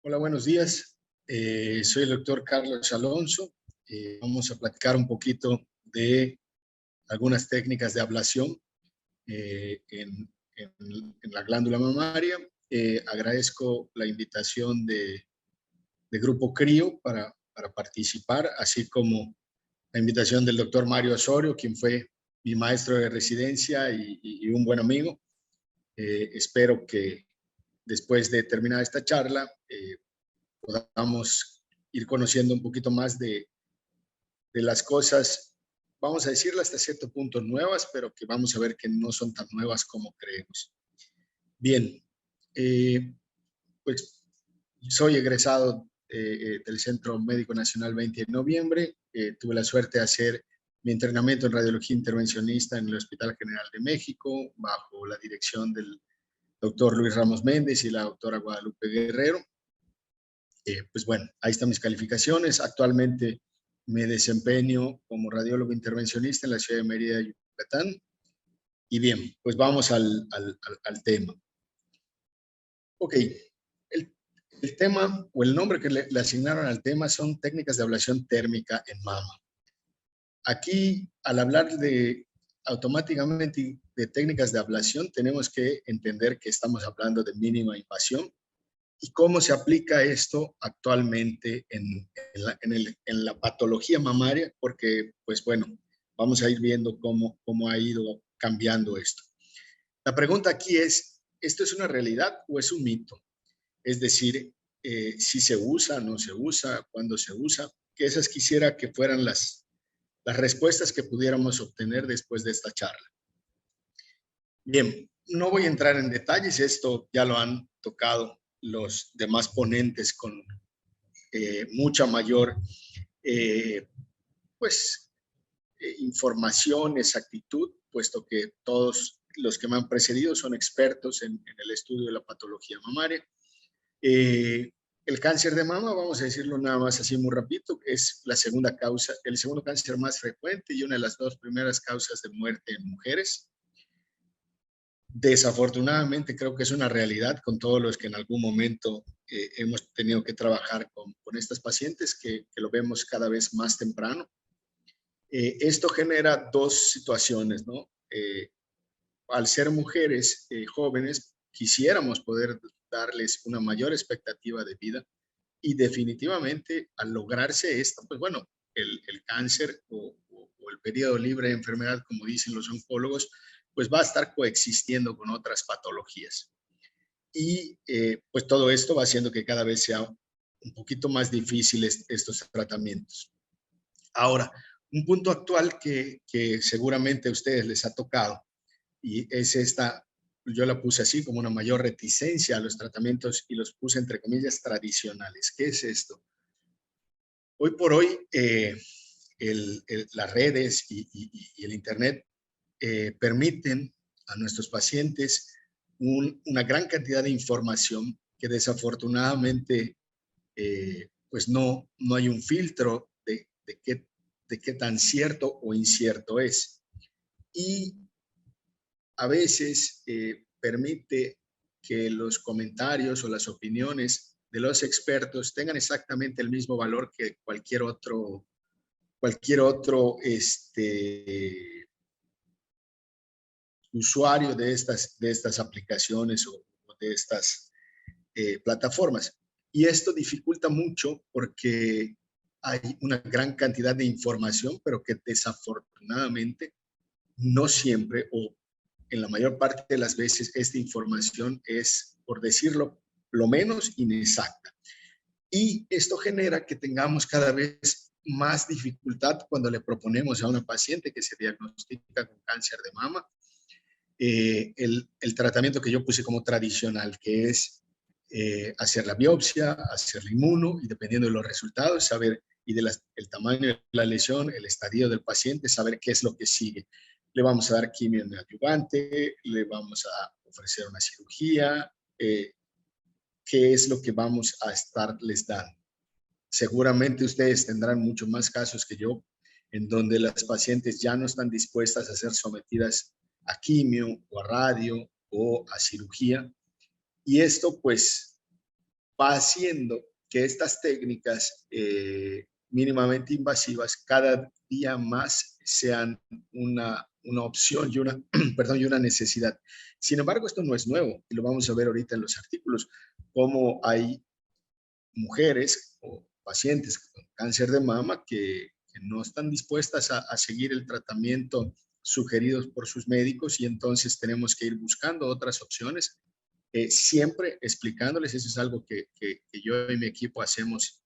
Hola, buenos días. Soy el doctor Carlos Alonso. Vamos a platicar un poquito de algunas técnicas de ablación en la glándula mamaria. Agradezco la invitación de Grupo CRIO para participar, así como la invitación del doctor Mario Osorio, quien fue mi maestro de residencia y un buen amigo. Espero que después de terminar esta charla, podamos ir conociendo un poquito más de las cosas, vamos a decirlo hasta cierto punto nuevas, pero que vamos a ver que no son tan nuevas como creemos. Bien, pues soy egresado del Centro Médico Nacional 20 de noviembre. Tuve la suerte de hacer mi entrenamiento en radiología intervencionista en el Hospital General de México, bajo la dirección del doctor Luis Ramos Méndez y la doctora Guadalupe Guerrero. Pues bueno, ahí están mis calificaciones. Actualmente me desempeño como radiólogo intervencionista en la ciudad de Mérida, Yucatán. Y bien, pues vamos al tema. Ok, el tema o el nombre que le asignaron al tema son técnicas de ablación térmica en mama. Aquí, al hablar automáticamente de técnicas de ablación, tenemos que entender que estamos hablando de mínima invasión. ¿Y cómo se aplica esto actualmente en la patología mamaria? Porque, pues bueno, vamos a ir viendo cómo ha ido cambiando esto. La pregunta aquí es, ¿esto es una realidad o es un mito? Es decir, si se usa, no se usa, cuándo se usa, que esas quisiera que fueran las respuestas que pudiéramos obtener después de esta charla. Bien, no voy a entrar en detalles, esto ya lo han tocado los demás ponentes con mucha mayor pues, información, exactitud, puesto que todos los que me han precedido son expertos en el estudio de la patología mamaria. El cáncer de mama, vamos a decirlo nada más así muy rápido, es la segunda causa, el segundo cáncer más frecuente y una de las dos primeras causas de muerte en mujeres. Desafortunadamente creo que es una realidad con todos los que en algún momento hemos tenido que trabajar con estas pacientes, que lo vemos cada vez más temprano. Esto genera dos situaciones, ¿no? Al ser mujeres jóvenes, quisiéramos poder darles una mayor expectativa de vida y definitivamente al lograrse esto, pues bueno, el cáncer o el periodo libre de enfermedad, como dicen los oncólogos, pues va a estar coexistiendo con otras patologías. Y pues todo esto va haciendo que cada vez sea un poquito más difíciles estos tratamientos. Ahora, un punto actual que seguramente a ustedes les ha tocado y es esta, yo la puse así como una mayor reticencia a los tratamientos y los puse entre comillas tradicionales. ¿Qué es esto? Hoy por hoy las redes y el Internet permiten a nuestros pacientes una gran cantidad de información que desafortunadamente pues no hay un filtro de qué tan cierto o incierto es. Y a veces permite que los comentarios o las opiniones de los expertos tengan exactamente el mismo valor que cualquier otro usuario de estas aplicaciones o de estas plataformas. Y esto dificulta mucho porque hay una gran cantidad de información, pero que desafortunadamente no siempre o en la mayor parte de las veces esta información es, por decirlo, lo menos inexacta. Y esto genera que tengamos cada vez más dificultad cuando le proponemos a una paciente que se diagnostica con cáncer de mama el tratamiento que yo puse como tradicional, que es hacer la biopsia, hacer la inmuno y dependiendo de los resultados, saber y del tamaño de la lesión, el estadio del paciente, saber qué es lo que sigue. Le vamos a dar quimio neoadyuvante, le vamos a ofrecer una cirugía, qué es lo que vamos a estarles dando. Seguramente ustedes tendrán muchos más casos que yo, en donde las pacientes ya no están dispuestas a ser sometidas a quimio o a radio o a cirugía. Y esto pues va haciendo que estas técnicas mínimamente invasivas cada día más sean una opción y una, perdón, y una necesidad. Sin embargo, esto no es nuevo y lo vamos a ver ahorita en los artículos, cómo hay mujeres o pacientes con cáncer de mama que no están dispuestas a seguir el tratamiento sugeridos por sus médicos y entonces tenemos que ir buscando otras opciones, siempre explicándoles, eso es algo que yo y mi equipo hacemos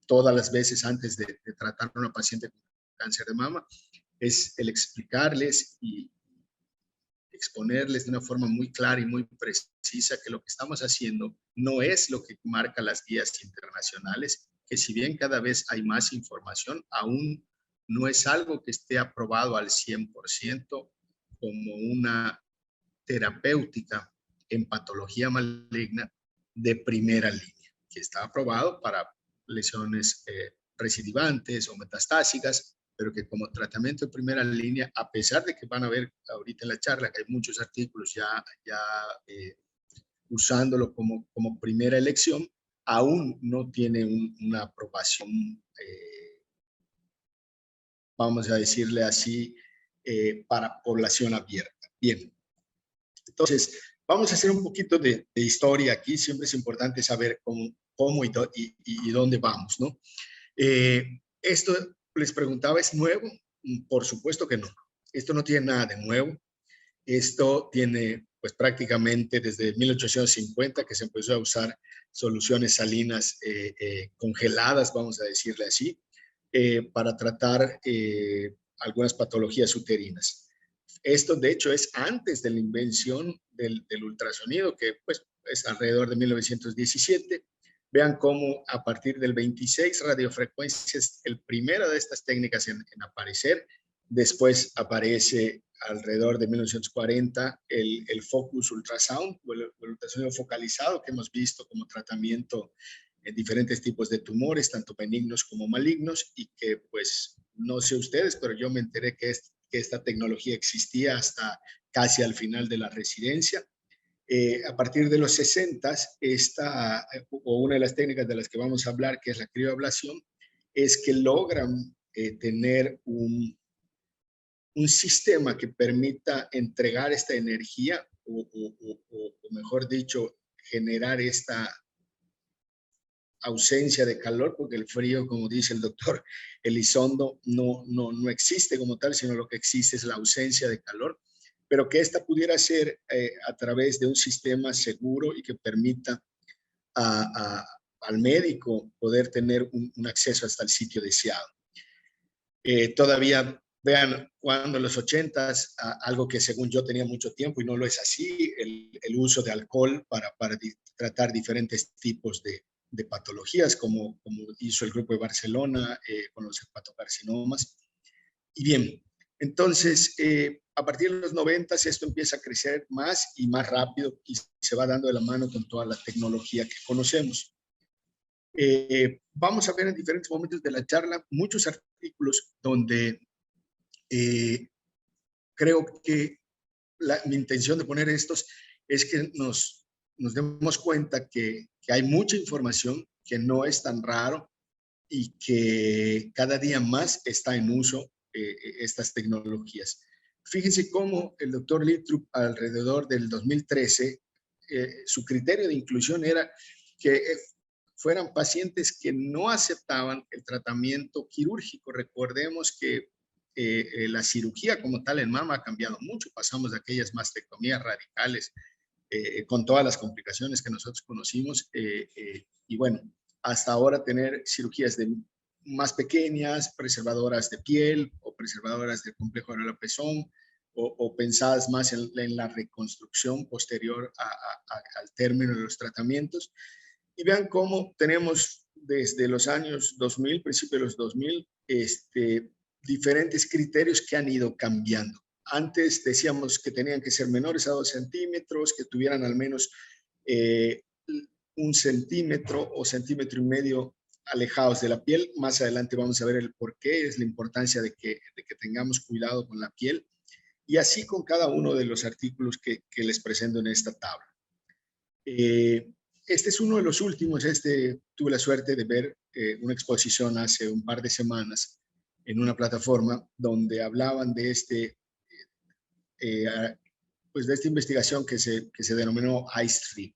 todas las veces antes de tratar a una paciente con cáncer de mama, es el explicarles y exponerles de una forma muy clara y muy precisa que lo que estamos haciendo no es lo que marca las guías internacionales, que si bien cada vez hay más información, aún no es algo que esté aprobado al 100% como una terapéutica en patología maligna de primera línea, que está aprobado para lesiones recidivantes o metastásicas, pero que como tratamiento de primera línea, a pesar de que van a ver ahorita en la charla que hay muchos artículos ya usándolo como primera elección, aún no tiene una aprobación, vamos a decirle así, para población abierta. Bien, entonces vamos a hacer un poquito de historia aquí, siempre es importante saber cómo y dónde vamos, ¿no? Esto les preguntaba, ¿es nuevo? Por supuesto que no. Esto no tiene nada de nuevo. Esto tiene, pues prácticamente desde 1850 que se empezó a usar soluciones salinas congeladas, vamos a decirle así, para tratar algunas patologías uterinas. Esto, de hecho, es antes de la invención del ultrasonido, que pues es alrededor de 1917. Vean cómo a partir del 26 radiofrecuencia es el primero de estas técnicas en aparecer. Después aparece alrededor de 1940 el focus ultrasound o el ultrasonido focalizado que hemos visto como tratamiento en diferentes tipos de tumores, tanto benignos como malignos, y que pues no sé ustedes, pero yo me enteré que esta tecnología existía hasta casi al final de la residencia. A partir de los 60, o una de las técnicas de las que vamos a hablar, que es la crioablación, es que logran tener un sistema que permita entregar esta energía o mejor dicho, generar esta ausencia de calor, porque el frío, como dice el doctor Elizondo, no existe como tal, sino lo que existe es la ausencia de calor, pero que esta pudiera ser a través de un sistema seguro y que permita al médico poder tener un acceso hasta el sitio deseado. Todavía, vean, cuando en los 80s, algo que según yo tenía mucho tiempo y no lo es así, el uso de alcohol para tratar diferentes tipos de patologías, como hizo el Grupo de Barcelona con los hepatocarcinomas. Y bien, entonces, a partir de los 90s esto empieza a crecer más y más rápido y se va dando de la mano con toda la tecnología que conocemos. Vamos a ver en diferentes momentos de la charla muchos artículos donde creo que mi intención de poner estos es que nos demos cuenta que hay mucha información, que no es tan raro y que cada día más está en uso estas tecnologías. Fíjense cómo el doctor Littrup alrededor del 2013, su criterio de inclusión era que fueran pacientes que no aceptaban el tratamiento quirúrgico. Recordemos que la cirugía como tal en mama ha cambiado mucho. Pasamos de aquellas mastectomías radicales con todas las complicaciones que nosotros conocimos y bueno, hasta ahora tener cirugías más pequeñas, preservadoras de piel o preservadoras del complejo areolar pezón o pensadas más en la reconstrucción posterior al término de los tratamientos. Y vean cómo tenemos desde los años 2000, principios de los 2000, diferentes criterios que han ido cambiando. Antes decíamos que tenían que ser menores a 2 centímetros, que tuvieran al menos 1 centímetro o centímetro y medio alejados de la piel. Más adelante vamos a ver el por qué, es la importancia de que tengamos cuidado con la piel. Y así con cada uno de los artículos que les presento en esta tabla. este es uno de los últimos. Tuve la suerte de ver una exposición hace un par de semanas en una plataforma donde hablaban de pues de esta investigación que se denominó ICE3.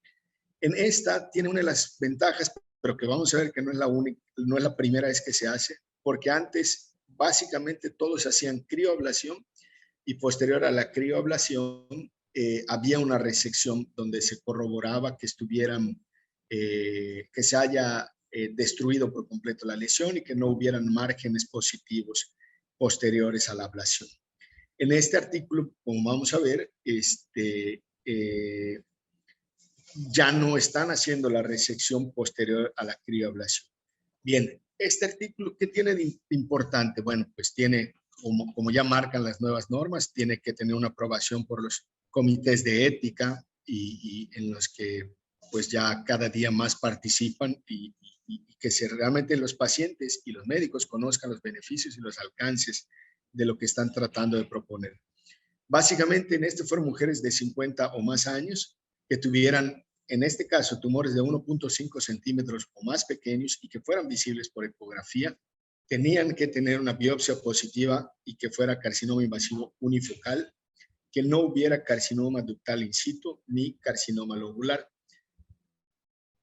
En esta tiene una de las ventajas, pero que vamos a ver que no es la única, no es la primera vez que se hace, porque antes básicamente todos hacían crioablación y posterior a la crioablación había una resección donde se corroboraba que que se haya destruido por completo la lesión y que no hubieran márgenes positivos posteriores a la ablación. En este artículo, como vamos a ver, ya no están haciendo la resección posterior a la crioablación. Bien, este artículo, ¿qué tiene de importante? Bueno, pues tiene, como ya marcan las nuevas normas, tiene que tener una aprobación por los comités de ética y en los que pues ya cada día más participan y que realmente los pacientes y los médicos conozcan los beneficios y los alcances de lo que están tratando de proponer. Básicamente en este fueron mujeres de 50 o más años que tuvieran, en este caso, tumores de 1.5 centímetros o más pequeños y que fueran visibles por ecografía. Tenían que tener una biopsia positiva y que fuera carcinoma invasivo unifocal, que no hubiera carcinoma ductal in situ ni carcinoma lobular.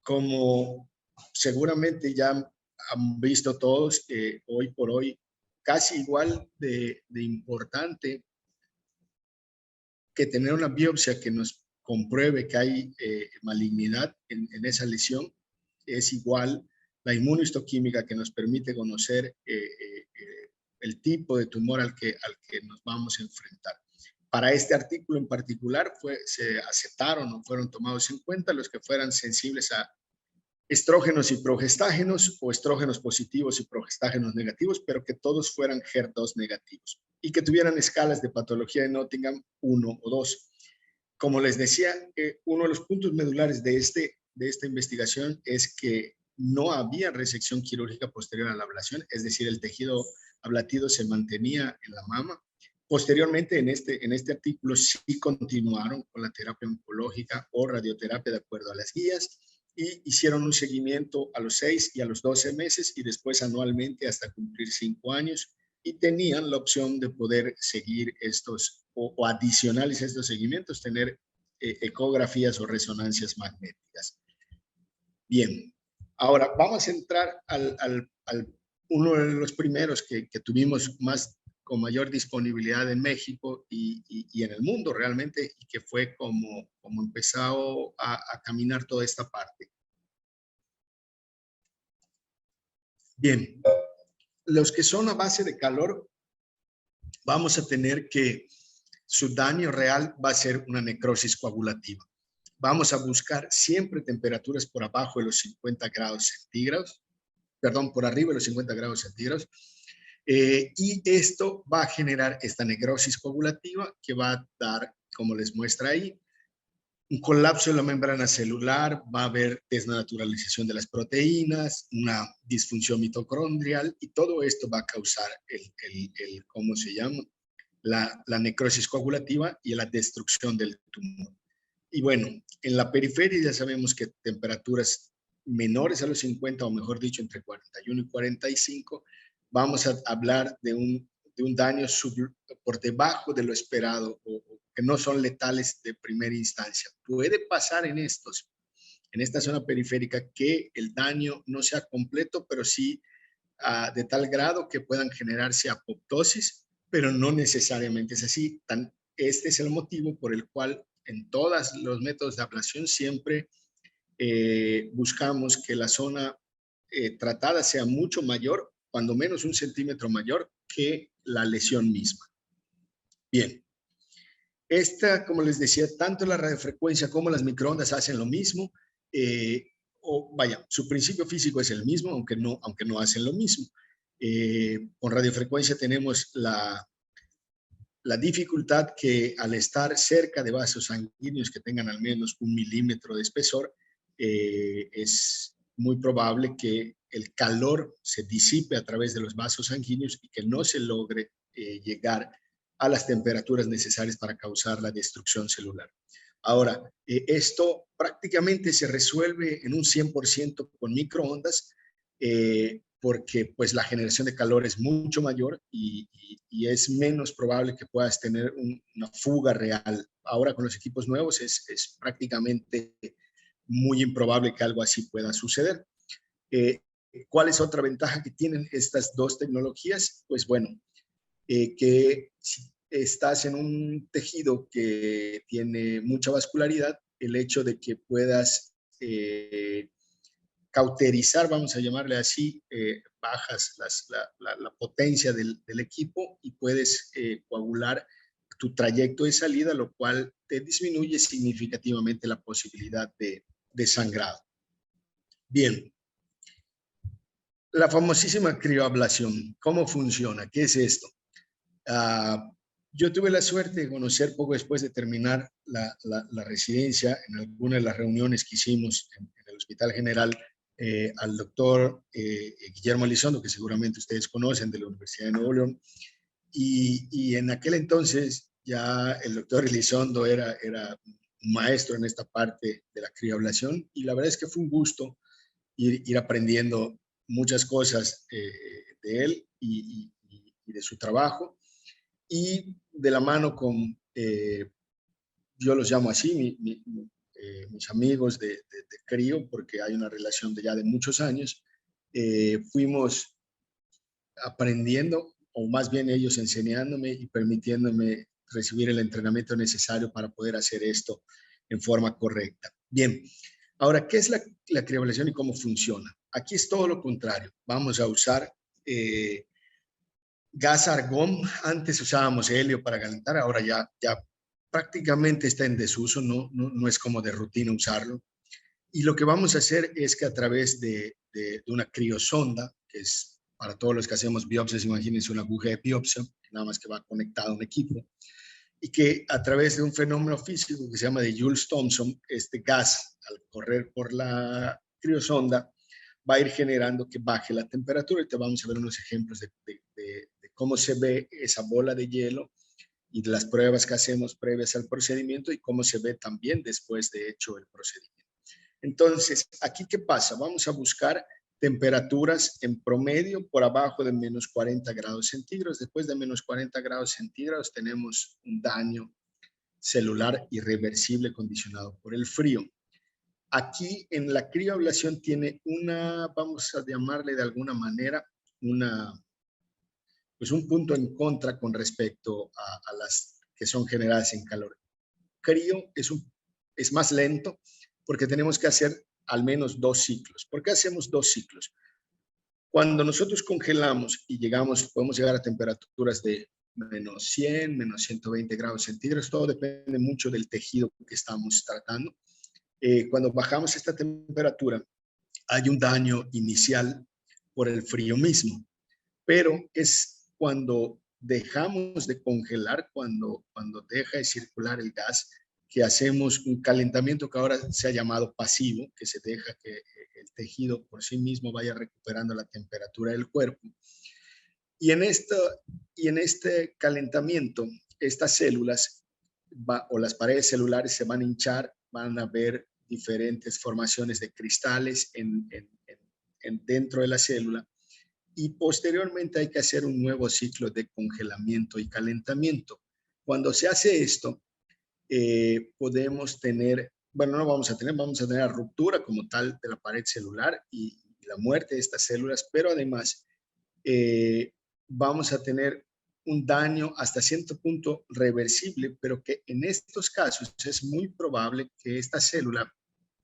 Como seguramente ya han visto todos, hoy por hoy, casi igual de importante que tener una biopsia que nos compruebe que hay malignidad en esa lesión, es igual la inmunohistoquímica que nos permite conocer el tipo de tumor al que nos vamos a enfrentar. Para este artículo en particular se aceptaron o fueron tomados en cuenta los que fueran sensibles a estrógenos y progestágenos o estrógenos positivos y progestágenos negativos, pero que todos fueran HER2 negativos y que tuvieran escalas de patología de Nottingham 1 o 2. Como les decía, uno de los puntos medulares de esta investigación es que no había resección quirúrgica posterior a la ablación, es decir, el tejido ablatido se mantenía en la mama. Posteriormente, en este artículo sí continuaron con la terapia oncológica o radioterapia de acuerdo a las guías y hicieron un seguimiento a los 6 y a los 12 meses y después anualmente hasta cumplir 5 años y tenían la opción de poder seguir estos o adicionales a estos seguimientos, tener ecografías o resonancias magnéticas. Bien, ahora vamos a entrar al uno de los primeros que tuvimos con mayor disponibilidad en México y en el mundo realmente, y que fue como empezó a caminar toda esta parte. Bien, los que son a base de calor, vamos a tener que su daño real va a ser una necrosis coagulativa. Vamos a buscar siempre temperaturas por abajo de los 50 grados centígrados, perdón, por arriba de los 50 grados centígrados, y esto va a generar esta necrosis coagulativa que va a dar, como les muestra ahí, un colapso de la membrana celular, va a haber desnaturalización de las proteínas, una disfunción mitocondrial, y todo esto va a causar ¿cómo se llama? La necrosis coagulativa y la destrucción del tumor. Y bueno, en la periferia ya sabemos que temperaturas menores a los 50, o mejor dicho, entre 41 y 45, vamos a hablar de un daño por debajo de lo esperado o que no son letales de primera instancia. Puede pasar en esta zona periférica que el daño no sea completo, pero sí de tal grado que puedan generarse apoptosis, pero no necesariamente es así. Este es el motivo por el cual en todos los métodos de ablación siempre buscamos que la zona tratada sea mucho mayor, cuando menos 1 centímetro mayor que la lesión misma. Bien, como les decía, tanto la radiofrecuencia como las microondas hacen lo mismo, su principio físico es el mismo, aunque no hacen lo mismo. Con radiofrecuencia tenemos la dificultad que al estar cerca de vasos sanguíneos que tengan al menos 1 milímetro de espesor, es muy probable que el calor se disipe a través de los vasos sanguíneos y que no se logre llegar a las temperaturas necesarias para causar la destrucción celular. Ahora, esto prácticamente se resuelve en un 100% con microondas, porque pues la generación de calor es mucho mayor y es menos probable que puedas tener una fuga real. Ahora con los equipos nuevos es prácticamente muy improbable que algo así pueda suceder. Eh, ¿Cuál es otra ventaja que tienen estas dos tecnologías? Pues bueno, que si estás en un tejido que tiene mucha vascularidad, el hecho de que puedas cauterizar, vamos a llamarle así, bajas la potencia del equipo y puedes coagular tu trayecto de salida, lo cual te disminuye significativamente la posibilidad de sangrado. Bien, la famosísima crioablación, ¿cómo funciona? ¿Qué es esto? Yo tuve la suerte de conocer poco después de terminar la residencia en alguna de las reuniones que hicimos en el Hospital General al doctor Guillermo Elizondo, que seguramente ustedes conocen, de la Universidad de Nuevo León. Y en aquel entonces ya el doctor Elizondo era un maestro en esta parte de la crioablación, y la verdad es que fue un gusto ir aprendiendo muchas cosas de él y de su trabajo. Y de la mano con, yo los llamo así, mis amigos de crío, porque hay una relación de ya de muchos años, fuimos aprendiendo, o más bien ellos enseñándome y permitiéndome recibir el entrenamiento necesario para poder hacer esto en forma correcta. Bien, ahora, ¿qué es la crioablación y cómo funciona? Aquí es todo lo contrario. Vamos a usar gas argón. Antes usábamos helio para calentar, ahora ya prácticamente está en desuso, no es como de rutina usarlo. Y lo que vamos a hacer es que a través de una criosonda, que es para todos los que hacemos biopsias, imagínense una aguja de biopsia, nada más que va conectada a un equipo, y que a través de un fenómeno físico que se llama de Joule-Thomson, este gas, al correr por la criosonda, va a ir generando que baje la temperatura, y te vamos a ver unos ejemplos de cómo se ve esa bola de hielo y de las pruebas que hacemos previas al procedimiento y cómo se ve también después de hecho el procedimiento. Entonces, ¿aquí qué pasa? Vamos a buscar temperaturas en promedio por abajo de menos 40 grados centígrados. Después de menos 40 grados centígrados tenemos un daño celular irreversible condicionado por el frío. Aquí en la crioablación tiene una, vamos a llamarle de alguna manera, pues un punto en contra con respecto a las que son generadas en calor. Crío es más lento porque tenemos que hacer al menos 2 ciclos. ¿Por qué hacemos 2 ciclos? Cuando nosotros congelamos y podemos llegar a temperaturas de menos 100, menos 120 grados centígrados, todo depende mucho del tejido que estamos tratando. Cuando bajamos esta temperatura, hay un daño inicial por el frío mismo, pero es cuando dejamos de congelar, cuando deja de circular el gas, que hacemos un calentamiento que ahora se ha llamado pasivo, que se deja que el tejido por sí mismo vaya recuperando la temperatura del cuerpo. Y en este calentamiento, estas células o las paredes celulares se van a hinchar, van a ver diferentes formaciones de cristales dentro de la célula, y posteriormente hay que hacer un nuevo ciclo de congelamiento y calentamiento. Cuando se hace esto, podemos tener, bueno, no vamos a tener la ruptura como tal de la pared celular y la muerte de estas células, pero además vamos a tener un daño hasta cierto punto reversible, pero que en estos casos es muy probable que esta célula,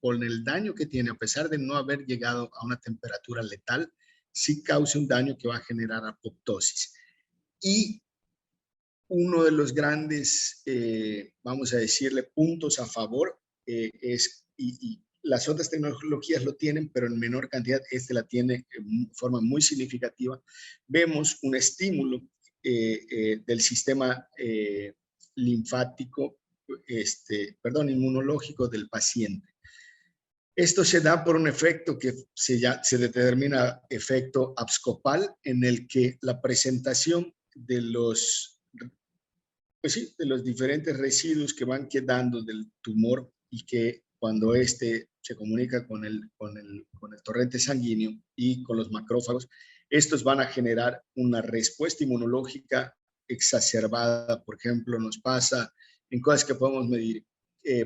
con el daño que tiene, a pesar de no haber llegado a una temperatura letal, sí cause un daño que va a generar apoptosis. Y uno de los grandes, vamos a decirle, puntos a favor y las otras tecnologías lo tienen, pero en menor cantidad, este la tiene en forma muy significativa. Vemos un estímulo del sistema linfático, inmunológico del paciente. Esto se da por un efecto que se determina efecto abscopal, en el que la presentación de los pues sí, de los diferentes residuos que van quedando del tumor y que cuando este se comunica con el torrente sanguíneo y con los macrófagos, estos van a generar una respuesta inmunológica exacerbada. Por ejemplo, nos pasa en cosas que podemos medir.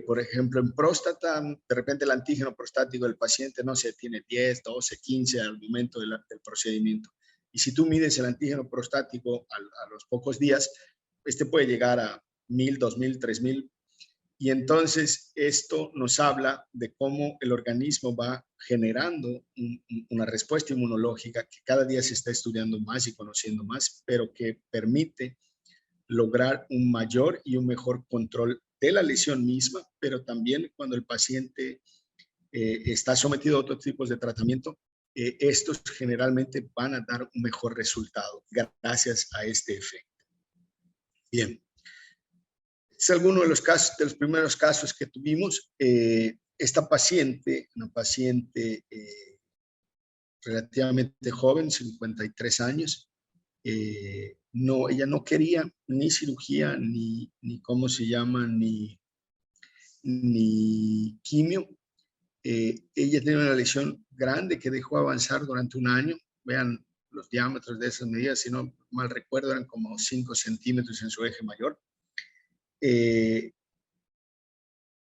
Por ejemplo, en próstata, de repente el antígeno prostático del paciente, no sé, tiene 10, 12, 15 al momento del procedimiento. Y si tú mides el antígeno prostático a los pocos días, este puede llegar a 1000, 2000, 3000. Y entonces esto nos habla de cómo el organismo va generando una respuesta inmunológica que cada día se está estudiando más y conociendo más, pero que permite lograr un mayor y un mejor control de la lesión misma, pero también cuando el paciente está sometido a otros tipos de tratamiento, estos generalmente van a dar un mejor resultado gracias a este efecto. Bien. Es alguno de los casos, de los primeros casos que tuvimos. Esta paciente, una paciente relativamente joven, 53 años, ella no quería ni cirugía, ni cómo se llama, ni quimio. Ella tenía una lesión grande que dejó avanzar durante un año. Vean los diámetros de esas medidas, si no mal recuerdo, eran como 5 centímetros en su eje mayor.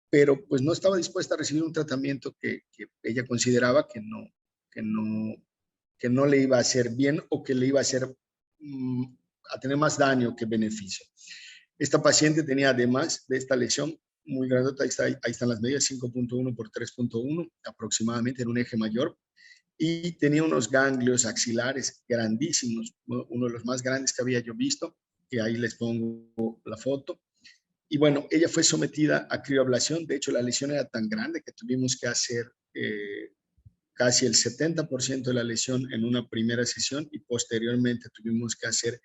Pero pues no estaba dispuesta a recibir un tratamiento que ella consideraba que no le iba a hacer bien o que le iba a hacer a tener más daño que beneficio. Esta paciente tenía, además de esta lesión muy grandota, ahí están las medidas, 5.1 por 3.1 aproximadamente en un eje mayor, y tenía unos ganglios axilares grandísimos, uno de los más grandes que había yo visto, que ahí les pongo la foto. Y bueno, ella fue sometida a crioablación. De hecho, la lesión era tan grande que tuvimos que hacer casi el 70% de la lesión en una primera sesión, y posteriormente tuvimos que hacer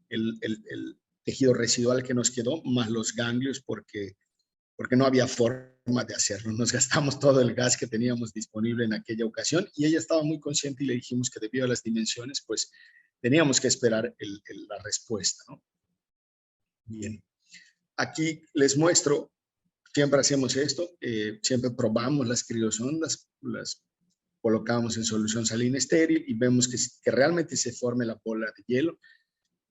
el tejido residual que nos quedó, más los ganglios, porque no había forma de hacerlo. Nos gastamos todo el gas que teníamos disponible en aquella ocasión, y ella estaba muy consciente y le dijimos que debido a las dimensiones, pues teníamos que esperar la respuesta, ¿no? Bien. Aquí les muestro, siempre hacemos esto, siempre probamos las criosondas, las colocamos en solución salina estéril y vemos que realmente se forme la bola de hielo.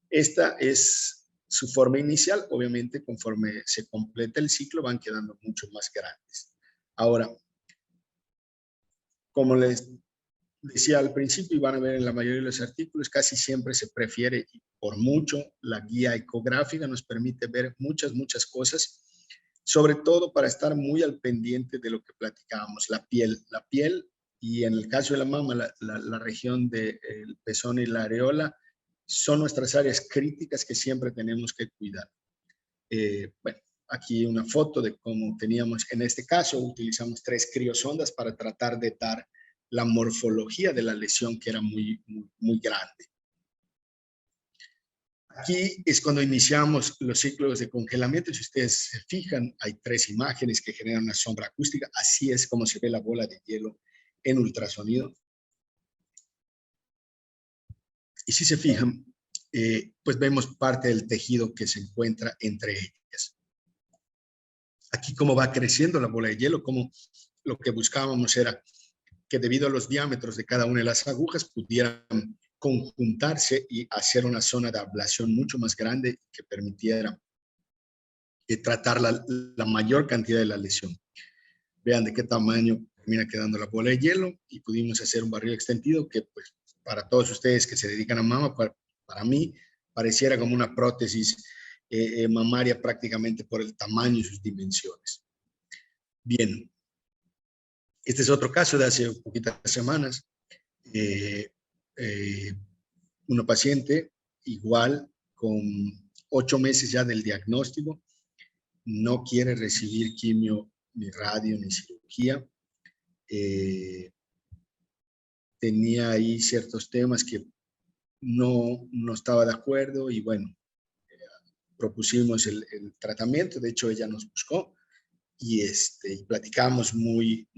Esta es su forma inicial. Obviamente, conforme se completa el ciclo, van quedando mucho más grandes. Ahora, como les decía al principio, y van a ver en la mayoría de los artículos, casi siempre se prefiere, y por mucho, la guía ecográfica. Nos permite ver muchas cosas, sobre todo para estar muy al pendiente de lo que platicábamos, la piel, y en el caso de la mama, la región del pezón y la areola, son nuestras áreas críticas que siempre tenemos que cuidar. Bueno, aquí una foto de cómo teníamos, en este caso, utilizamos 3 criosondas para tratar de dar la morfología de la lesión, que era muy grande. Aquí es cuando iniciamos los ciclos de congelamiento. Si ustedes se fijan, hay 3 imágenes que generan una sombra acústica. Así es como se ve la bola de hielo en ultrasonido. Y si se fijan, pues vemos parte del tejido que se encuentra entre ellas. Aquí cómo va creciendo la bola de hielo, como lo que buscábamos era que debido a los diámetros de cada una de las agujas pudieran conjuntarse y hacer una zona de ablación mucho más grande que permitiera tratar la mayor cantidad de la lesión. Vean de qué tamaño termina quedando la bola de hielo, y pudimos hacer un barrido extendido que, pues, para todos ustedes que se dedican a mama, para mí pareciera como una prótesis mamaria, prácticamente por el tamaño y sus dimensiones. Bien, este es otro caso de hace poquitas semanas. Una paciente igual con 8 meses ya del diagnóstico, no quiere recibir quimio, ni radio, ni cirugía. Tenía ahí ciertos temas que no estaba de acuerdo, y bueno, propusimos el tratamiento. De hecho, ella nos buscó y platicamos muy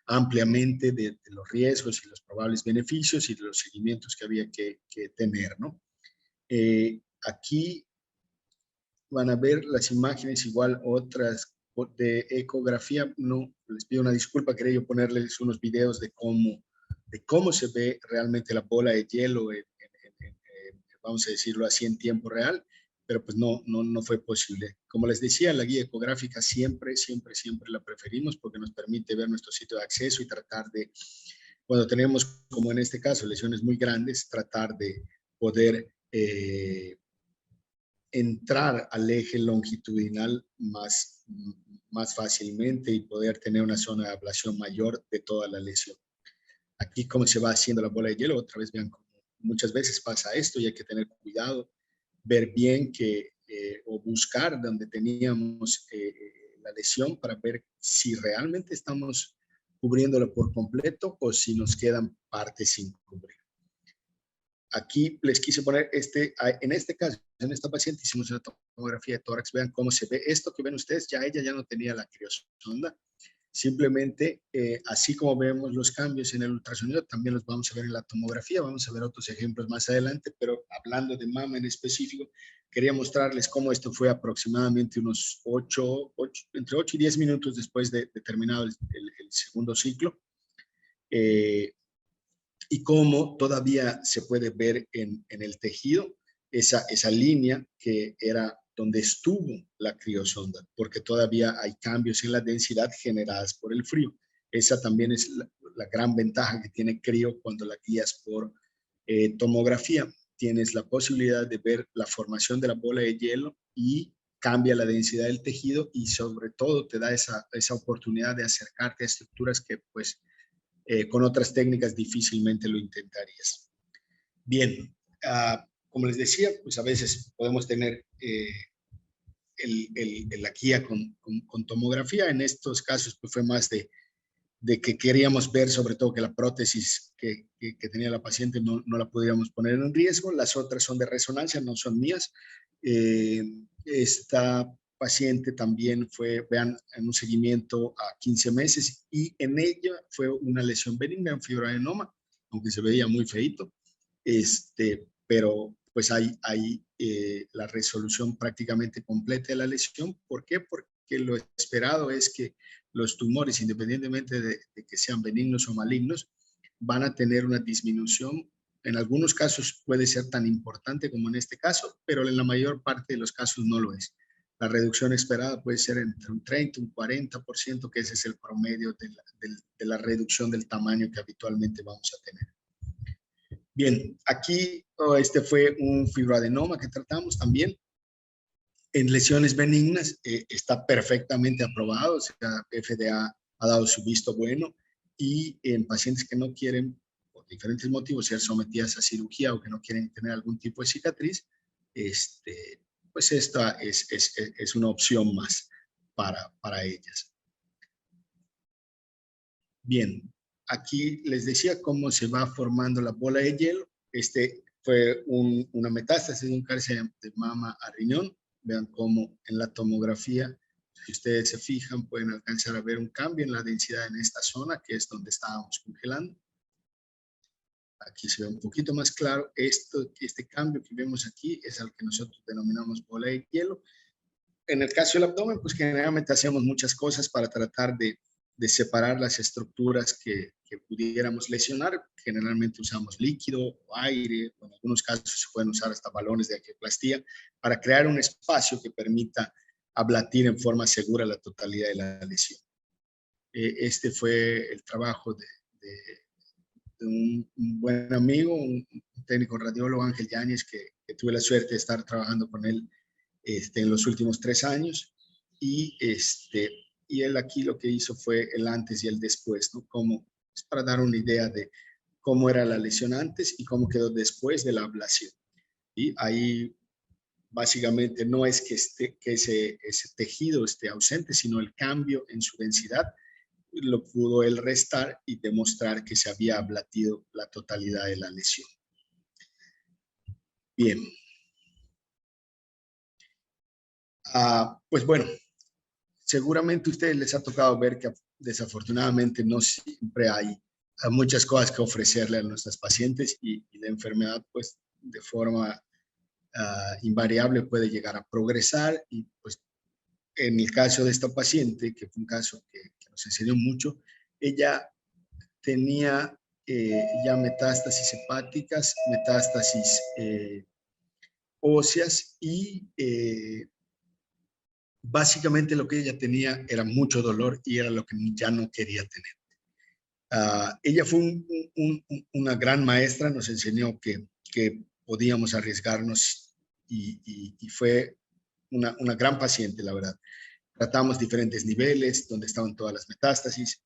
ampliamente de los riesgos y los probables beneficios y de los seguimientos que había que tener, ¿no? Aquí van a ver las imágenes, igual otras de ecografía. No, les pido una disculpa, quería yo ponerles unos videos de cómo se ve realmente la bola de hielo, vamos a decirlo así, en tiempo real, pero pues no fue posible. Como les decía, la guía ecográfica siempre la preferimos porque nos permite ver nuestro sitio de acceso y tratar de, cuando tenemos, como en este caso, lesiones muy grandes, tratar de poder entrar al eje longitudinal más fácilmente y poder tener una zona de ablación mayor de toda la lesión. Aquí cómo se va haciendo la bola de hielo, otra vez vean cómo muchas veces pasa esto y hay que tener cuidado, ver bien o buscar donde teníamos la lesión para ver si realmente estamos cubriéndolo por completo o si nos quedan partes sin cubrir. Aquí les quise poner en este caso, en esta paciente hicimos una tomografía de tórax. Vean cómo se ve esto que ven ustedes. Ya ella ya no tenía la criosonda. Simplemente, así como vemos los cambios en el ultrasonido, también los vamos a ver en la tomografía. Vamos a ver otros ejemplos más adelante, pero hablando de mama en específico, quería mostrarles cómo esto fue aproximadamente unos entre 8 y 10 minutos después de terminado el segundo ciclo. Y cómo todavía se puede ver en el tejido esa línea que era donde estuvo la criosonda, porque todavía hay cambios en la densidad generadas por el frío. Esa también es la gran ventaja que tiene crío cuando la guías por tomografía. Tienes la posibilidad de ver la formación de la bola de hielo y cambia la densidad del tejido y sobre todo te da esa oportunidad de acercarte a estructuras que pues con otras técnicas difícilmente lo intentarías. Bien, como les decía, pues a veces podemos tener la guía con tomografía. En estos casos pues fue más de que queríamos ver sobre todo que la prótesis que tenía la paciente no la pudiéramos poner en riesgo. Las otras son de resonancia, no son mías. Esta paciente también fue, vean, en un seguimiento a 15 meses y en ella fue una lesión benigna, un fibroadenoma, aunque se veía muy feito, pero pues hay la resolución prácticamente completa de la lesión. ¿Por qué? Porque lo esperado es que los tumores, independientemente de que sean benignos o malignos, van a tener una disminución. En algunos casos puede ser tan importante como en este caso, pero en la mayor parte de los casos no lo es. La reducción esperada puede ser entre un 30 y un 40%, que ese es el promedio de la reducción del tamaño que habitualmente vamos a tener. Bien, aquí este fue un fibroadenoma que tratamos también. En lesiones benignas está perfectamente aprobado, o sea, FDA ha dado su visto bueno, y en pacientes que no quieren, por diferentes motivos, ser sometidas a cirugía o que no quieren tener algún tipo de cicatriz, pues esta es una opción más para ellas. Bien, aquí les decía cómo se va formando la bola de hielo. Fue una metástasis de un cáncer de mama a riñón. Vean cómo en la tomografía, si ustedes se fijan, pueden alcanzar a ver un cambio en la densidad en esta zona, que es donde estábamos congelando. Aquí se ve un poquito más claro. Este cambio que vemos aquí es al que nosotros denominamos bola de hielo. En el caso del abdomen, pues generalmente hacemos muchas cosas para tratar de separar las estructuras que pudiéramos lesionar. Generalmente usamos líquido o aire, o en algunos casos se pueden usar hasta balones de angioplastía para crear un espacio que permita ablatir en forma segura la totalidad de la lesión. Este fue el trabajo de un buen amigo, un técnico radiólogo, Ángel Yáñez, que tuve la suerte de estar trabajando con él en los últimos 3 años, y él aquí lo que hizo fue el antes y el después, ¿no? Es para dar una idea de cómo era la lesión antes y cómo quedó después de la ablación. Y ahí básicamente no es que ese tejido esté ausente, sino el cambio en su densidad lo pudo él restar y demostrar que se había ablatido la totalidad de la lesión. Bien. Pues bueno, seguramente a ustedes les ha tocado ver que desafortunadamente no siempre hay muchas cosas que ofrecerle a nuestras pacientes y la enfermedad pues de forma invariable puede llegar a progresar y pues en el caso de esta paciente, que fue un caso que nos enseñó mucho, ella tenía ya metástasis hepáticas, metástasis óseas y básicamente lo que ella tenía era mucho dolor y era lo que ya no quería tener. Ella fue una gran maestra, nos enseñó que podíamos arriesgarnos y fue una gran paciente, la verdad. Tratamos diferentes niveles donde estaban todas las metástasis.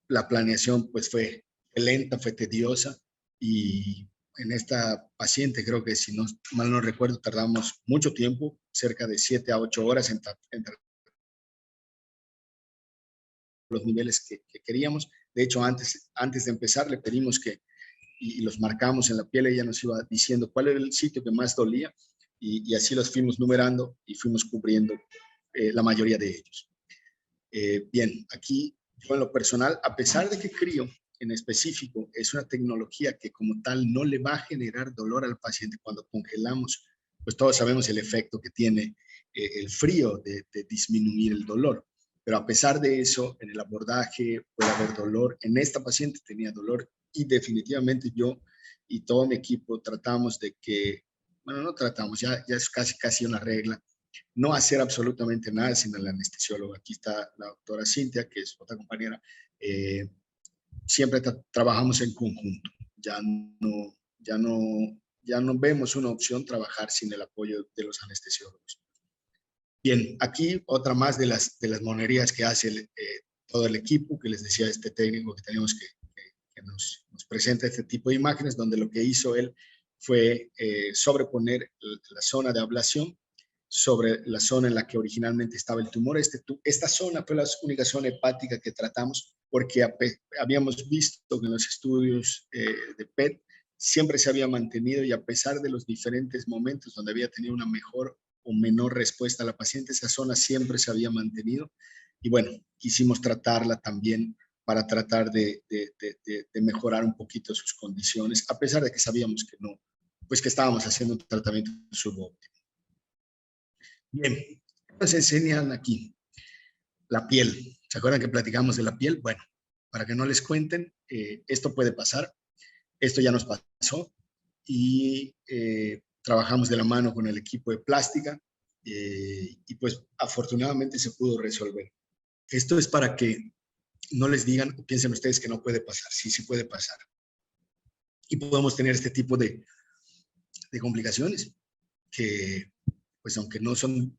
La planeación pues fue lenta, fue tediosa y en esta paciente creo que si no mal no recuerdo tardamos mucho tiempo, cerca de 7 a 8 horas en los niveles que queríamos. De hecho, antes de empezar le pedimos y los marcamos en la piel, ella nos iba diciendo cuál era el sitio que más dolía y así los fuimos numerando y fuimos cubriendo la mayoría de ellos. Bien, aquí yo en lo personal, a pesar de que Crio en específico es una tecnología que como tal no le va a generar dolor al paciente cuando congelamos, pues todos sabemos el efecto que tiene el frío de disminuir el dolor. Pero a pesar de eso, en el abordaje puede haber dolor. En esta paciente tenía dolor y definitivamente yo y todo mi equipo tratamos de que, bueno, no tratamos, ya es casi una regla, no hacer absolutamente nada sin el anestesiólogo. Aquí está la doctora Cintia, que es otra compañera. Siempre trabajamos en conjunto. Ya no vemos una opción trabajar sin el apoyo de los anestesiólogos. Bien, aquí otra más de las monerías que hace todo el equipo, que les decía este técnico que tenemos que nos presenta este tipo de imágenes, donde lo que hizo él fue sobreponer la zona de ablación sobre la zona en la que originalmente estaba el tumor. Esta zona fue la única zona hepática que tratamos porque habíamos visto que en los estudios de PET siempre se había mantenido y a pesar de los diferentes momentos donde había tenido una mejor o menor respuesta a la paciente, esa zona siempre se había mantenido. Y bueno, quisimos tratarla también para tratar de mejorar un poquito sus condiciones, a pesar de que sabíamos que no, pues que estábamos haciendo un tratamiento subóptimo. Bien, nos enseñan aquí la piel. ¿Se acuerdan que platicamos de la piel? Bueno, para que no les cuenten, esto puede pasar. Esto ya nos pasó y trabajamos de la mano con el equipo de plástica y pues afortunadamente se pudo resolver. Esto es para que no les digan o piensen ustedes que no puede pasar. Sí, sí puede pasar. Y podemos tener este tipo de complicaciones que, pues aunque no son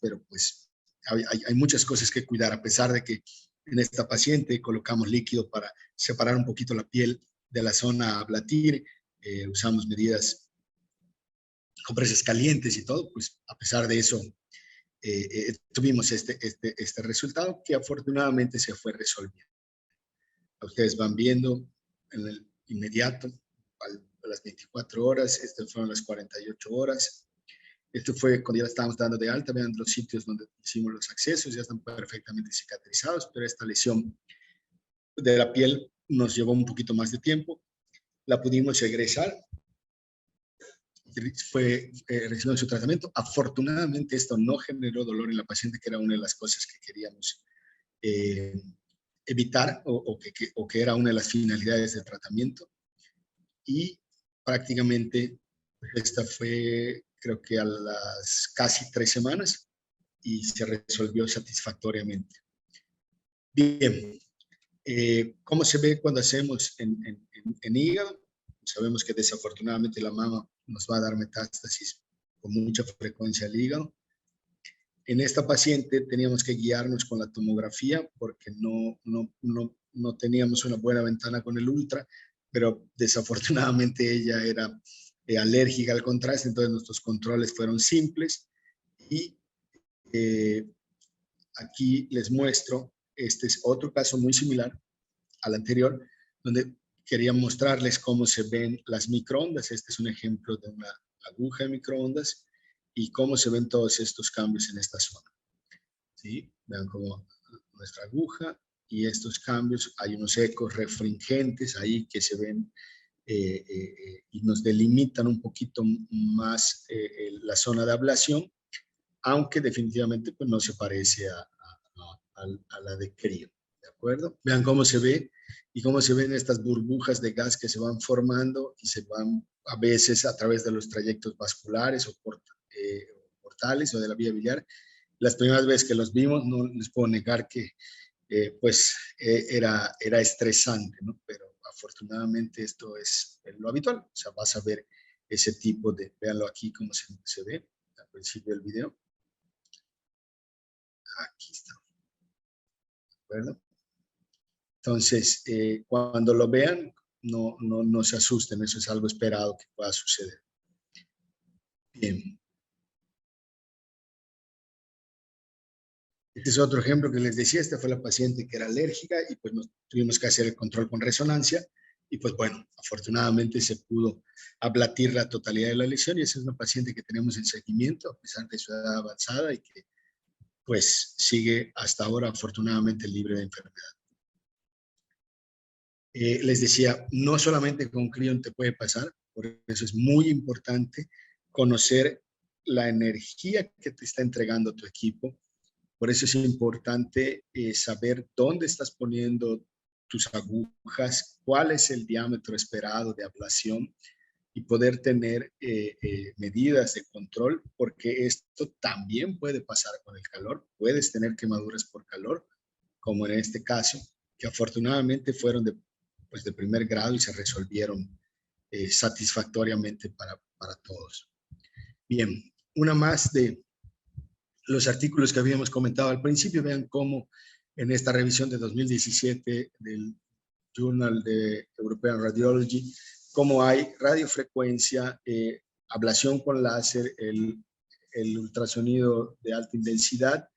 pero pues hay muchas cosas que cuidar, a pesar de que en esta paciente colocamos líquido para separar un poquito la piel de la zona ablatir, usamos medidas, compresas calientes y todo, pues a pesar de eso tuvimos este resultado que afortunadamente se fue resolviendo. Ustedes van viendo en el inmediato, a las 24 horas, estas fueron las 48 horas. Esto fue cuando ya la estábamos dando de alta, vean los sitios donde hicimos los accesos, ya están perfectamente cicatrizados, pero esta lesión de la piel nos llevó un poquito más de tiempo. La pudimos egresar, recibiendo su tratamiento. Afortunadamente esto no generó dolor en la paciente, que era una de las cosas que queríamos evitar o que era una de las finalidades del tratamiento. Y prácticamente esta fue, creo que a las casi 3 semanas, y se resolvió satisfactoriamente. Bien, ¿cómo se ve cuando hacemos en hígado? Sabemos que desafortunadamente la mama nos va a dar metástasis con mucha frecuencia al hígado. En esta paciente teníamos que guiarnos con la tomografía porque no teníamos una buena ventana con el ultra, pero desafortunadamente ella era alérgica al contraste, entonces nuestros controles fueron simples y aquí les muestro, este es otro caso muy similar al anterior, donde quería mostrarles cómo se ven las microondas. Este es un ejemplo de una aguja de microondas y cómo se ven todos estos cambios en esta zona. ¿Sí? Vean cómo nuestra aguja y estos cambios, hay unos ecos refringentes ahí que se ven y nos delimitan un poquito más la zona de ablación, aunque definitivamente pues, no se parece a la de crío, ¿de acuerdo? Vean cómo se ve y cómo se ven estas burbujas de gas que se van formando y se van a veces a través de los trayectos vasculares o portales o de la vía biliar. Las primeras veces que los vimos, no les puedo negar que era estresante, ¿no? Pero afortunadamente esto es lo habitual, o sea, vas a ver ese tipo de, véanlo aquí como se ve al principio del video. Aquí está, ¿de acuerdo? Entonces, cuando lo vean, no se asusten, eso es algo esperado que pueda suceder. Bien. Este es otro ejemplo que les decía, esta fue la paciente que era alérgica y pues nos tuvimos que hacer el control con resonancia y pues bueno, afortunadamente se pudo ablatir la totalidad de la lesión y esa es una paciente que tenemos en seguimiento a pesar de su edad avanzada y que pues sigue hasta ahora afortunadamente libre de enfermedad. Les decía, no solamente con Crion te puede pasar, por eso es muy importante conocer la energía que te está entregando tu equipo. Por eso es importante saber dónde estás poniendo tus agujas, cuál es el diámetro esperado de ablación y poder tener medidas de control, porque esto también puede pasar con el calor. Puedes tener quemaduras por calor, como en este caso, que afortunadamente fueron pues de primer grado y se resolvieron satisfactoriamente para todos. Bien, una más de los artículos que habíamos comentado al principio. Vean cómo en esta revisión de 2017 del Journal de European Radiology, cómo hay radiofrecuencia, ablación con láser, el ultrasonido de alta intensidad,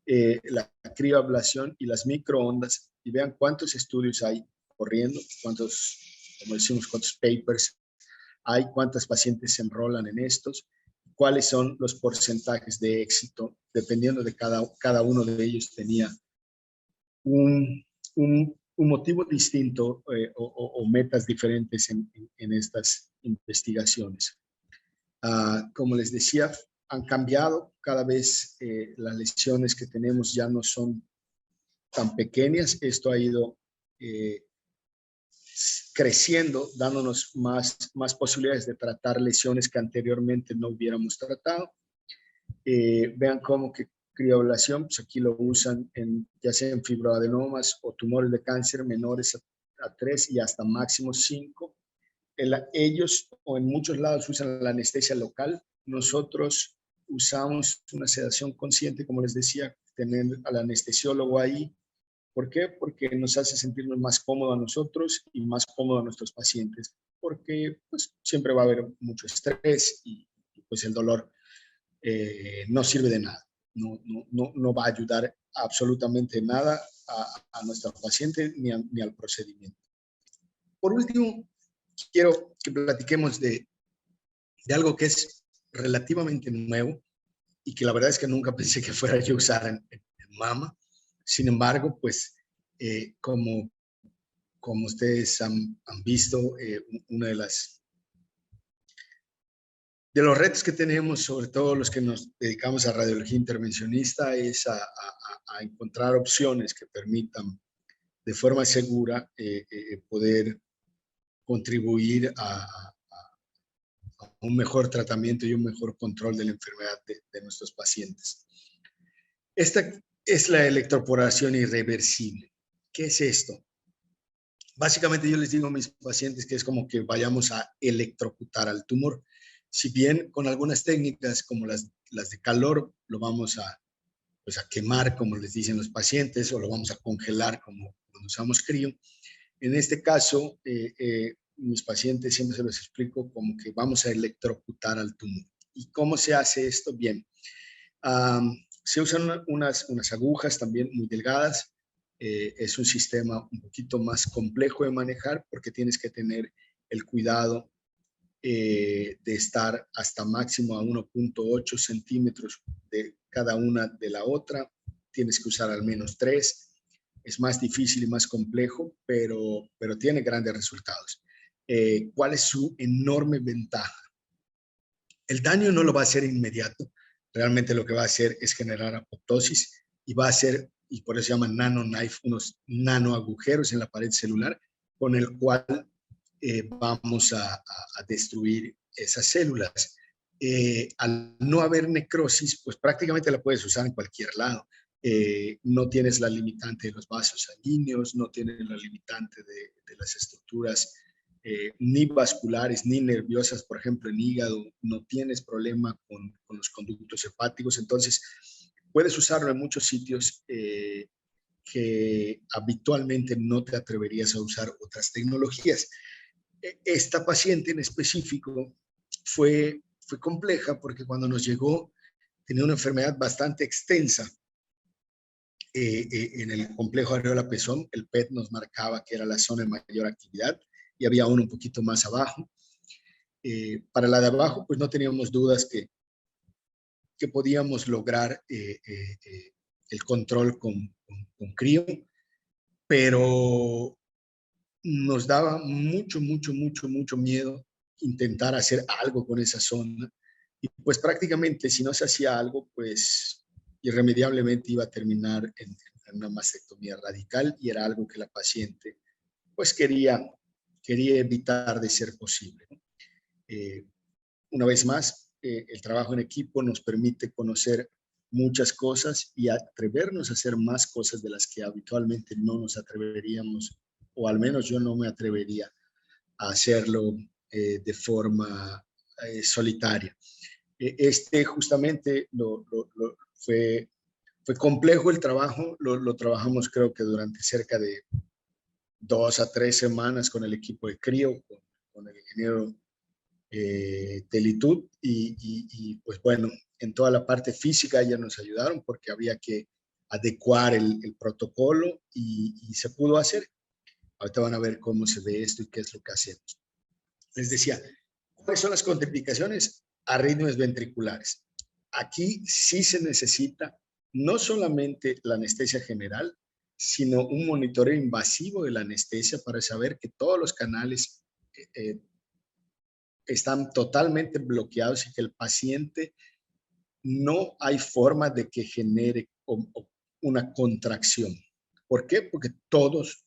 la crioablación y las microondas, y vean cuántos estudios hay corriendo, cuántos, como decimos, cuántos papers hay, cuántas pacientes se enrolan en estos, cuáles son los porcentajes de éxito, dependiendo de cada uno de ellos tenía un motivo distinto o metas diferentes en estas investigaciones. Como les decía, han cambiado cada vez, las lesiones que tenemos ya no son tan pequeñas. Esto ha ido creciendo, dándonos más posibilidades de tratar lesiones que anteriormente no hubiéramos tratado. Vean cómo que crioablación, pues aquí lo usan ya sea en fibroadenomas o tumores de cáncer menores a 3 y hasta máximo 5. Ellos o en muchos lados usan la anestesia local. Nosotros usamos una sedación consciente, como les decía, tener al anestesiólogo ahí. ¿Por qué? Porque nos hace sentirnos más cómodos a nosotros y más cómodos a nuestros pacientes, porque pues, siempre va a haber mucho estrés y pues el dolor no sirve de nada, no va a ayudar absolutamente nada a nuestro paciente ni al procedimiento. Por último, quiero que platiquemos de algo que es relativamente nuevo y que la verdad es que nunca pensé que fuera yo a usar en mama. Sin embargo, pues como ustedes han visto, una de los retos que tenemos, sobre todo los que nos dedicamos a radiología intervencionista, es a encontrar opciones que permitan de forma segura poder contribuir a un mejor tratamiento y un mejor control de la enfermedad de nuestros pacientes. Esta es la electroporación irreversible. ¿Qué es esto? Básicamente yo les digo a mis pacientes que es como que vayamos a electrocutar al tumor. Si bien con algunas técnicas como las de calor lo vamos a quemar, como les dicen los pacientes, o lo vamos a congelar como cuando usamos crío. En este caso, mis pacientes siempre se los explico como que vamos a electrocutar al tumor. ¿Y cómo se hace esto? Bien, se usan unas agujas también muy delgadas. Es un sistema un poquito más complejo de manejar porque tienes que tener el cuidado de estar hasta máximo a 1.8 centímetros de cada una de la otra. Tienes que usar al menos 3. Es más difícil y más complejo, pero tiene grandes resultados. ¿Cuál es su enorme ventaja? El daño no lo va a hacer inmediato, realmente lo que va a hacer es generar apoptosis y va a hacer, y por eso se llaman nanoknife, unos nanoagujeros en la pared celular con el cual vamos a destruir esas células. Al no haber necrosis, pues prácticamente la puedes usar en cualquier lado. No tienes la limitante de los vasos sanguíneos, no tienes la limitante de las estructuras ni vasculares ni nerviosas, por ejemplo, en hígado, no tienes problema con los conductos hepáticos, entonces puedes usarlo en muchos sitios que habitualmente no te atreverías a usar otras tecnologías. Esta paciente en específico fue compleja porque cuando nos llegó tenía una enfermedad bastante extensa en el complejo areola-pezón. El PET nos marcaba que era la zona de mayor actividad y había uno un poquito más abajo. Para la de abajo, pues no teníamos dudas que podíamos lograr el control con crío, pero nos daba mucho miedo intentar hacer algo con esa zona. Y pues prácticamente si no se hacía algo, pues irremediablemente iba a terminar en una mastectomía radical y era algo que la paciente pues quería evitar de ser posible, ¿no? Una vez más, el trabajo en equipo nos permite conocer muchas cosas y atrevernos a hacer más cosas de las que habitualmente no nos atreveríamos, o al menos yo no me atrevería a hacerlo de forma solitaria. Justamente fue complejo el trabajo, lo trabajamos creo que durante cerca de 2 a 3 semanas con el equipo de CRIO, con el ingeniero Telitud y pues bueno, en toda la parte física ya nos ayudaron porque había que adecuar el protocolo y se pudo hacer. Ahorita van a ver cómo se ve esto y qué es lo que hacemos. Les decía, ¿cuáles son las contraindicaciones? Arritmias ventriculares. Aquí sí se necesita no solamente la anestesia general, sino un monitoreo invasivo de la anestesia para saber que todos los canales están totalmente bloqueados y que el paciente no hay forma de que genere una contracción. ¿Por qué? Porque todos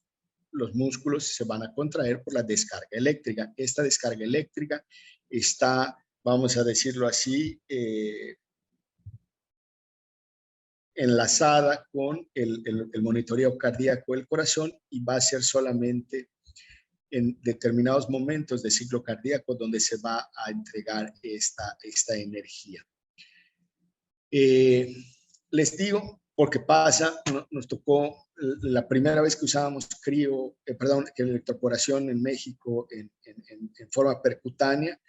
los músculos se van a contraer por la descarga eléctrica. Esta descarga eléctrica está, vamos a decirlo así, enlazada con el monitoreo cardíaco del corazón y va a ser solamente en determinados momentos de ciclo cardíaco donde se va a entregar esta energía. Les digo, porque pasa, nos tocó la primera vez que usábamos que electroporación en México en forma percutánea,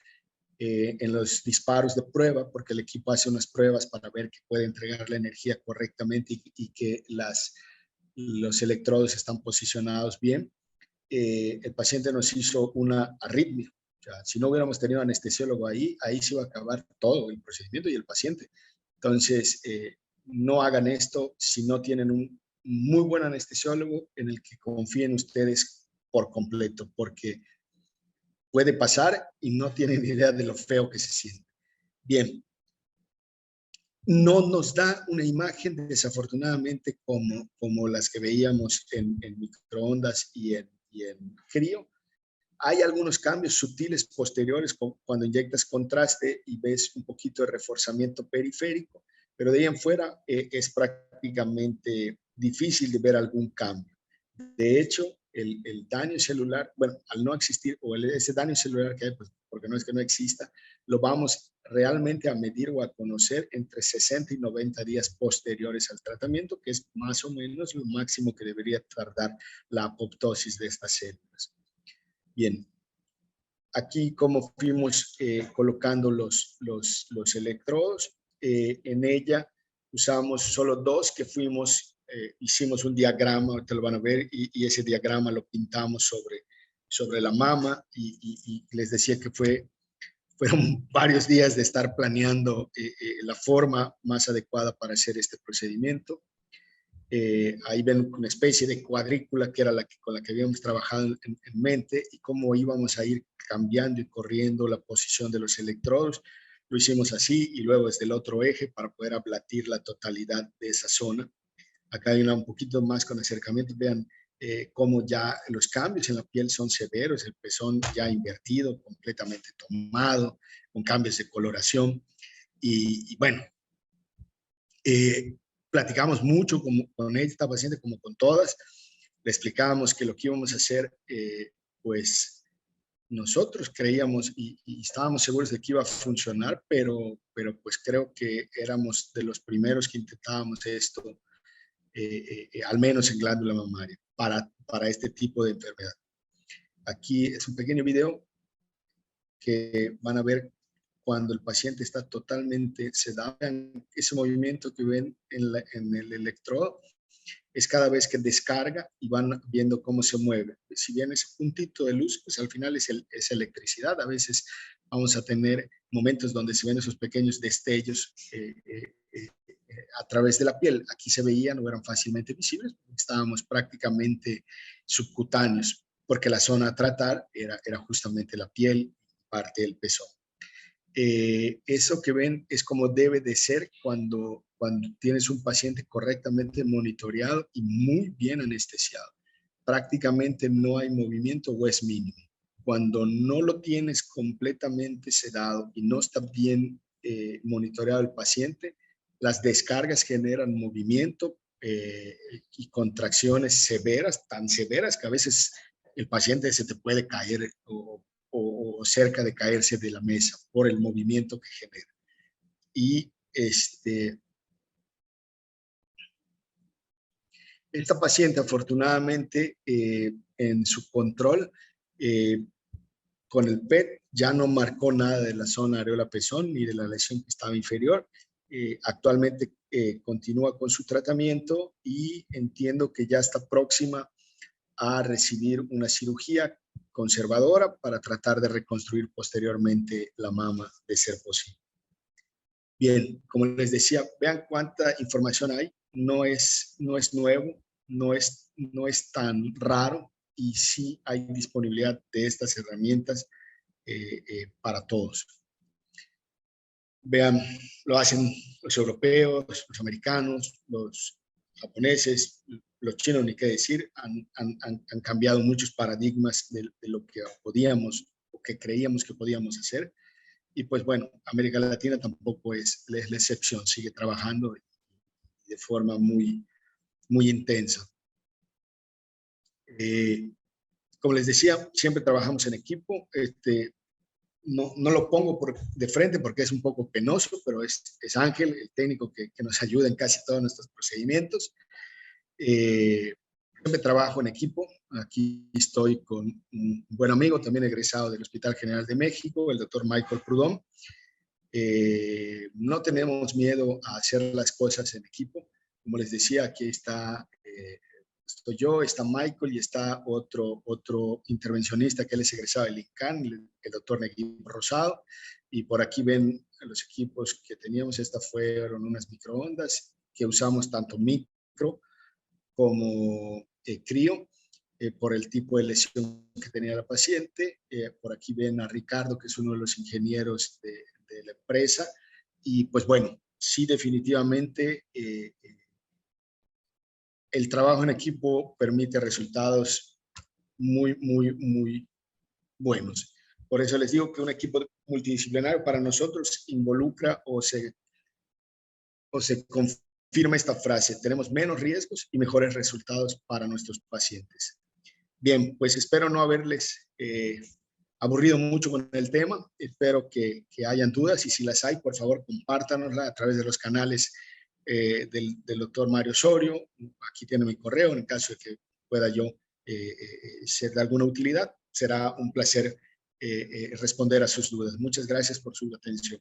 en los disparos de prueba, porque el equipo hace unas pruebas para ver que puede entregar la energía correctamente y que los electrodos están posicionados bien. El paciente nos hizo una arritmia. O sea, si no hubiéramos tenido anestesiólogo ahí se iba a acabar todo el procedimiento y el paciente. Entonces, no hagan esto si no tienen un muy buen anestesiólogo en el que confíen ustedes por completo, porque puede pasar y no tienen idea de lo feo que se siente. Bien, no nos da una imagen desafortunadamente como las que veíamos en microondas y en crío. Hay algunos cambios sutiles posteriores cuando inyectas contraste y ves un poquito de reforzamiento periférico, pero de ahí en fuera es prácticamente difícil de ver algún cambio. De hecho, el daño celular, bueno, al no existir, o ese daño celular que hay, pues, porque no es que no exista, lo vamos realmente a medir o a conocer entre 60 y 90 días posteriores al tratamiento, que es más o menos lo máximo que debería tardar la apoptosis de estas células. Bien, aquí como fuimos colocando los electrodos, en ella usamos solo 2 que hicimos un diagrama, ahorita lo van a ver, y ese diagrama lo pintamos sobre la mama y les decía que fueron varios días de estar planeando la forma más adecuada para hacer este procedimiento. Ahí ven una especie de cuadrícula que era con la que habíamos trabajado en mente y cómo íbamos a ir cambiando y corriendo la posición de los electrodos. Lo hicimos así y luego desde el otro eje para poder aplatir la totalidad de esa zona. Acá hay un poquito más con acercamiento. Vean cómo ya los cambios en la piel son severos, el pezón ya invertido, completamente tomado, con cambios de coloración. Y bueno, platicamos mucho con esta paciente como con todas. Le explicábamos que lo que íbamos a hacer, pues nosotros creíamos y estábamos seguros de que iba a funcionar, pero pues creo que éramos de los primeros que intentábamos esto, al menos en glándula mamaria, para este tipo de enfermedad. Aquí es un pequeño video que van a ver cuando el paciente está totalmente sedado. Ese movimiento que ven en el electrodo es cada vez que descarga y van viendo cómo se mueve. Si bien ese puntito de luz, pues al final es electricidad. A veces vamos a tener momentos donde se ven esos pequeños destellos a través de la piel. Aquí se veían, no eran fácilmente visibles, estábamos prácticamente subcutáneos, porque la zona a tratar era justamente la piel, parte del pezón. Eso que ven es como debe de ser cuando tienes un paciente correctamente monitoreado y muy bien anestesiado. Prácticamente no hay movimiento o es mínimo. Cuando no lo tienes completamente sedado y no está bien monitoreado el paciente, las descargas generan movimiento y contracciones severas, tan severas que a veces el paciente se te puede caer o cerca de caerse de la mesa por el movimiento que genera. Y esta paciente, afortunadamente, en su control, con el PET, ya no marcó nada de la zona areola-pezón ni de la lesión que estaba inferior. Actualmente continúa con su tratamiento y entiendo que ya está próxima a recibir una cirugía conservadora para tratar de reconstruir posteriormente la mama, de ser posible. Bien, como les decía, vean cuánta información hay. No es nuevo, no es tan raro y sí hay disponibilidad de estas herramientas para todos. Vean, lo hacen los europeos, los americanos, los japoneses, los chinos, ni qué decir, han cambiado muchos paradigmas de lo que podíamos o que creíamos que podíamos hacer. Y pues bueno, América Latina tampoco es la excepción, sigue trabajando de forma muy, muy intensa. Como les decía, siempre trabajamos en equipo. No lo pongo de frente porque es un poco penoso, pero es Ángel, el técnico que nos ayuda en casi todos nuestros procedimientos. Siempre trabajo en equipo. Aquí estoy con un buen amigo, también egresado del Hospital General de México, el doctor Michael Prudhomme. No tenemos miedo a hacer las cosas en equipo. Como les decía, aquí estoy yo, está Michael y está otro intervencionista que él es egresado del INCAN, el doctor Neguín Rosado. Y por aquí ven los equipos que teníamos. Estas fueron unas microondas que usamos tanto micro como crío por el tipo de lesión que tenía la paciente. Por aquí ven a Ricardo, que es uno de los ingenieros de la empresa. Y pues bueno, sí, definitivamente el trabajo en equipo permite resultados muy, muy, muy buenos. Por eso les digo que un equipo multidisciplinario para nosotros involucra o se confirma esta frase: tenemos menos riesgos y mejores resultados para nuestros pacientes. Bien, pues espero no haberles aburrido mucho con el tema. Espero que hayan dudas y si las hay, por favor, compártanosla a través de los canales del doctor Mario Osorio. Aquí tiene mi correo. En caso de que pueda yo ser de alguna utilidad, será un placer responder a sus dudas. Muchas gracias por su atención.